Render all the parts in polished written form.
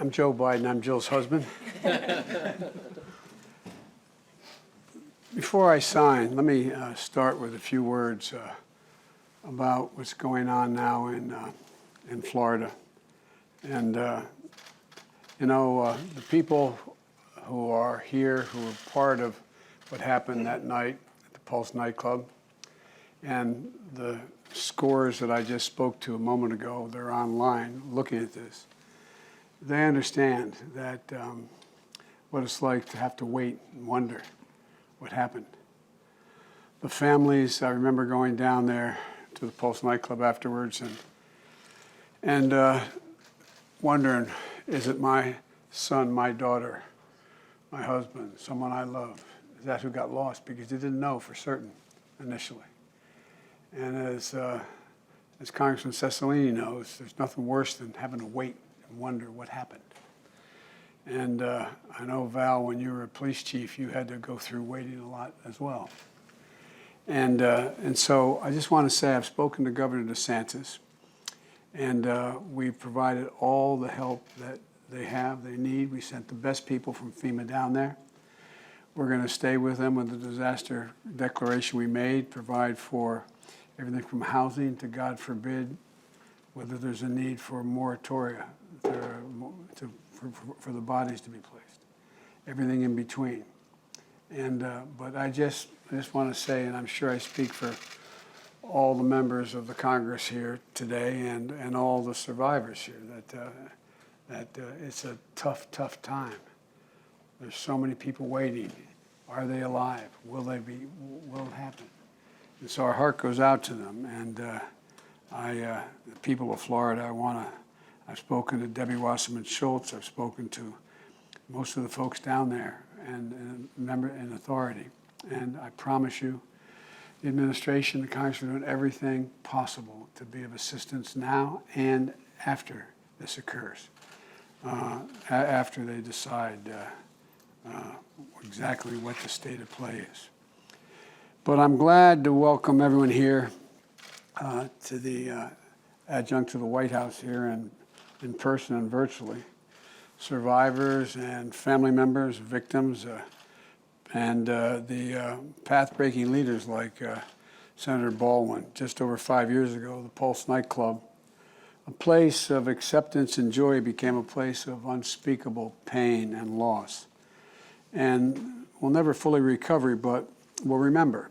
I'm Joe Biden. I'm Jill's husband. Before I sign, let me start with a few words about what's going on now in Florida. And, the people who are here, who are part of what happened that night at the Pulse nightclub, and the scores that I just spoke to a moment ago, they're online looking at this. They understand that what it's like to have to wait and wonder what happened. The families, I remember going down there to the Pulse nightclub afterwards and wondering, is it my son, my daughter, my husband, someone I love? Is that who got lost? Because they didn't know for certain initially. And as Congressman Cicilline knows, there's nothing worse than having to wait and wonder what happened. And I know, Val, when you were a police chief, you had to go through waiting a lot as well. And so I just want to say I've spoken to Governor DeSantis, and we've provided all the help that they need. We sent the best people from FEMA down there. We're going to stay with them with the disaster declaration we made, provide for everything from housing to, God forbid, whether there's a need for moratoria for the bodies to be placed, everything in between. And but I just want to say, and I'm sure I speak for all the members of the Congress here today and all the survivors here, that it's a tough time. There's so many people waiting. Are they alive? Will it happen? And so our heart goes out to them. And the people of Florida, I've spoken to Debbie Wasserman Schultz. I've spoken to most of the folks down there and authority. And I promise you, the administration, the Congress are doing everything possible to be of assistance now and after this occurs, after they decide exactly what the state of play is. But I'm glad to welcome everyone here to the adjunct to the White House here and in person and virtually, survivors and family members, victims, and the path-breaking leaders like Senator Baldwin. Just over 5 years ago, the Pulse nightclub, a place of acceptance and joy, became a place of unspeakable pain and loss. And we'll never fully recover, but we'll remember.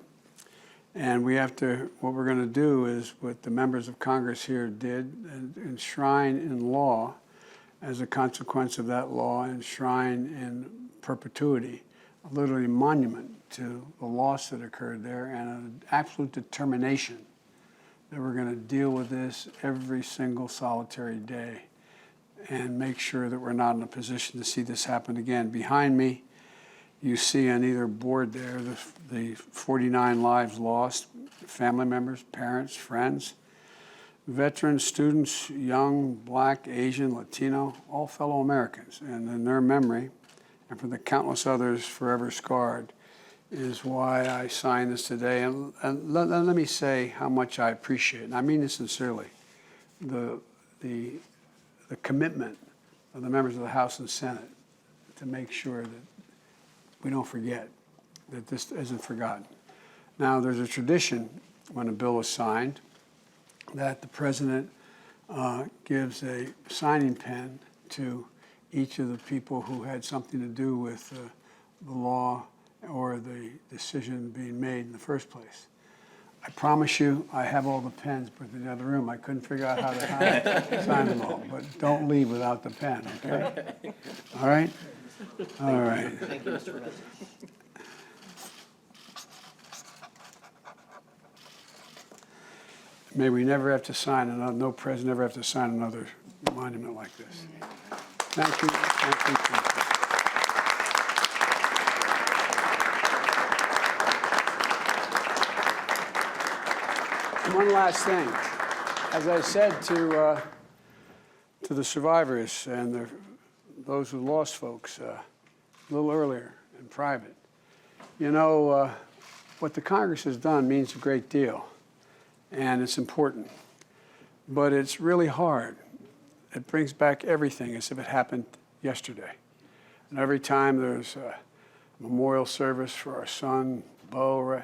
And what we're going to do is what the members of Congress here did, and enshrine in law, as a consequence of that law, enshrine in perpetuity, literally a monument to the loss that occurred there and an absolute determination that we're going to deal with this every single solitary day and make sure that we're not in a position to see this happen again. Behind me, you see on either board there the 49 lives lost, family members, parents, friends, veterans, students, young, Black, Asian, Latino, all fellow Americans. And in their memory, and for the countless others forever scarred, is why I signed this today. And let me say how much I appreciate, and I mean this sincerely, the commitment of the members of the House and Senate to make sure that we don't forget, that this isn't forgotten. Now, there's a tradition when a bill is signed that the president gives a signing pen to each of the people who had something to do with the law or the decision being made in the first place. I promise you, I have all the pens, but in the other room, I couldn't figure out how to sign them all. But don't leave without the pen, okay? All right? All right. Thank you, Mr. President. May we never have to sign another, no president ever have to sign another monument like this. Thank you. Thank you. Thank you. One last thing. As I said to the survivors and those who lost folks a little earlier in private, what the Congress has done means a great deal, and it's important. But it's really hard it brings back everything as if it happened yesterday. And every time there's a memorial service for our son, Bo,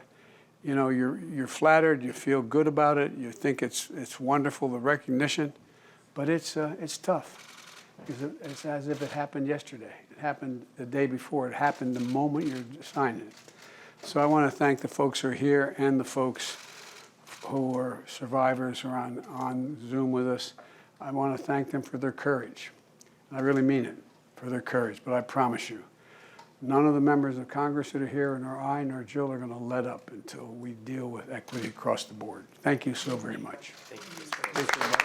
you know, you're flattered, you feel good about it, you think it's wonderful, the recognition, but it's tough. It's as if it happened yesterday. It happened the day before. It happened the moment you're signing it. So I want to thank the folks who are here and the folks who are survivors who are on Zoom with us. I want to thank them for their courage. And I really mean it, for their courage. But I promise you, none of the members of Congress that are here, nor I, nor Jill, are going to let up until we deal with equity across the board. Thank you so very much. Thank you.